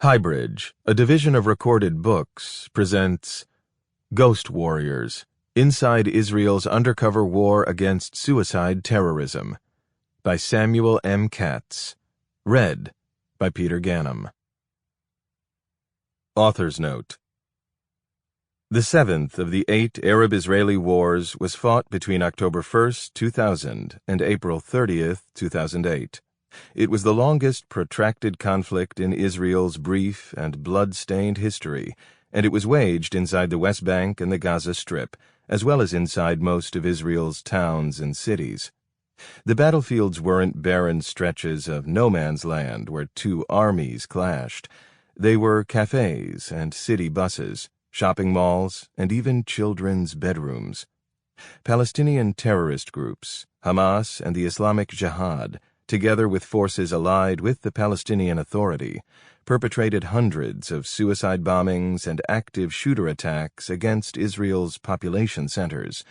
HighBridge, a division of Recorded Books, presents Ghost Warriors, Inside Israel's Undercover War Against Suicide Terrorism, by Samuel M. Katz. Read by Peter Ganim. Author's Note: The seventh of the 8 Arab-Israeli wars was fought between October 1, 2000 and April 30, 2008. It was the longest protracted conflict in Israel's brief and blood-stained history, and it was waged inside the West Bank and the Gaza Strip, as well as inside most of Israel's towns and cities. The battlefields weren't barren stretches of no-man's land where two armies clashed. They were cafes and city buses, shopping malls, and even children's bedrooms. Palestinian terrorist groups, Hamas and the Islamic Jihad, together with forces allied with the Palestinian Authority, perpetrated hundreds of suicide bombings and active shooter attacks against Israel's population centers.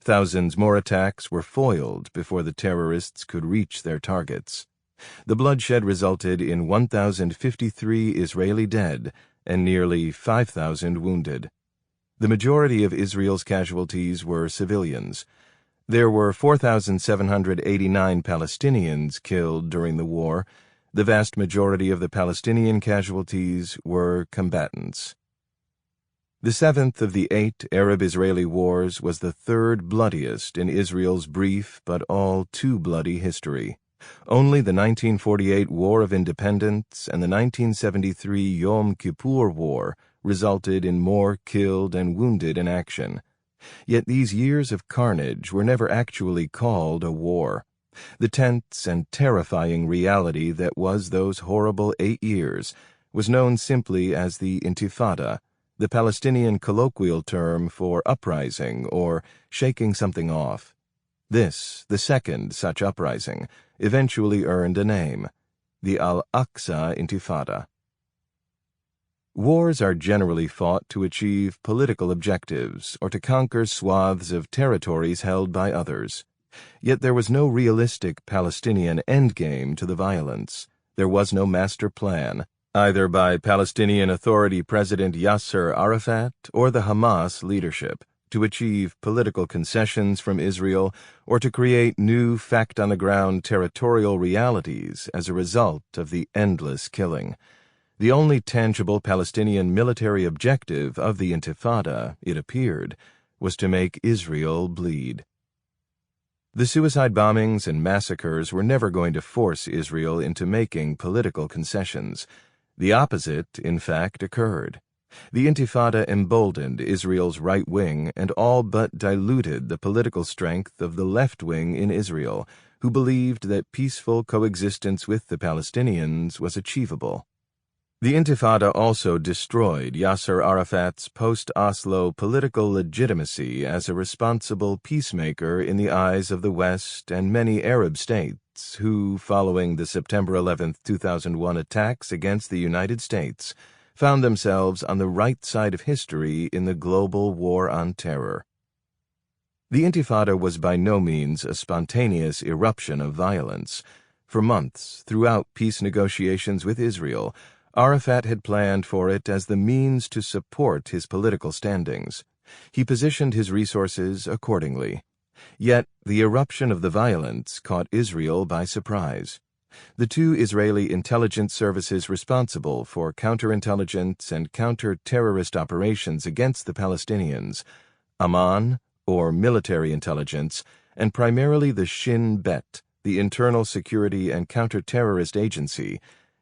Thousands more attacks were foiled before the terrorists could reach their targets. The bloodshed resulted in 1,053 Israeli dead and nearly 5,000 wounded. The majority of Israel's casualties were civilians. There were 4,789 Palestinians killed during the war. The vast majority of the Palestinian casualties were combatants. The seventh of the 8 Arab-Israeli wars was the third bloodiest in Israel's brief but all too bloody history. Only the 1948 War of Independence and the 1973 Yom Kippur War resulted in more killed and wounded in action. Yet these years of carnage were never actually called a war. The tense and terrifying reality that was those horrible 8 years was known simply as the Intifada, the Palestinian colloquial term for uprising or shaking something off. This, the second such uprising, eventually earned a name, the al-Aqsa Intifada. Wars are generally fought to achieve political objectives or to conquer swaths of territories held by others. Yet there was no realistic Palestinian endgame to the violence. There was no master plan, either by Palestinian Authority President Yasser Arafat or the Hamas leadership, to achieve political concessions from Israel or to create new fact-on-the-ground territorial realities as a result of the endless killing. The only tangible Palestinian military objective of the Intifada, it appeared, was to make Israel bleed. The suicide bombings and massacres were never going to force Israel into making political concessions. The opposite, in fact, occurred. The Intifada emboldened Israel's right wing and all but diluted the political strength of the left wing in Israel, who believed that peaceful coexistence with the Palestinians was achievable. The Intifada also destroyed Yasser Arafat's post-Oslo political legitimacy as a responsible peacemaker in the eyes of the West and many Arab states who, following the September 11, 2001 attacks against the United States, found themselves on the right side of history in the global war on terror. The Intifada was by no means a spontaneous eruption of violence. For months, throughout peace negotiations with Israel, Arafat had planned for it as the means to support his political standings. He positioned his resources accordingly. Yet the eruption of the violence caught Israel by surprise. The 2 Israeli intelligence services responsible for counterintelligence and counter-terrorist operations against the Palestinians, Amman, or military intelligence, and primarily the Shin Bet, the internal security and counter-terrorist agency,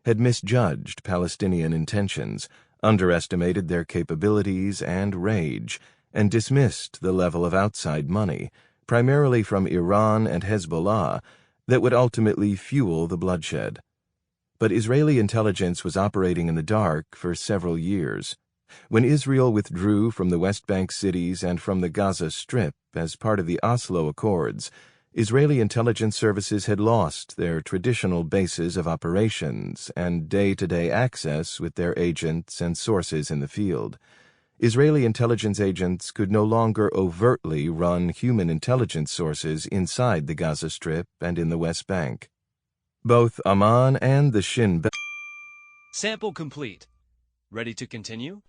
had misjudged Palestinian intentions, underestimated their capabilities and rage, and dismissed the level of outside money, primarily from Iran and Hezbollah, that would ultimately fuel the bloodshed. But Israeli intelligence was operating in the dark for several years. When Israel withdrew from the West Bank cities and from the Gaza Strip as part of the Oslo Accords, Israeli intelligence services had lost their traditional bases of operations and day-to-day access with their agents and sources in the field. Israeli intelligence agents could no longer overtly run human intelligence sources inside the Gaza Strip and in the West Bank. Both Amman and the Shin Bet. Sample complete. Ready to continue?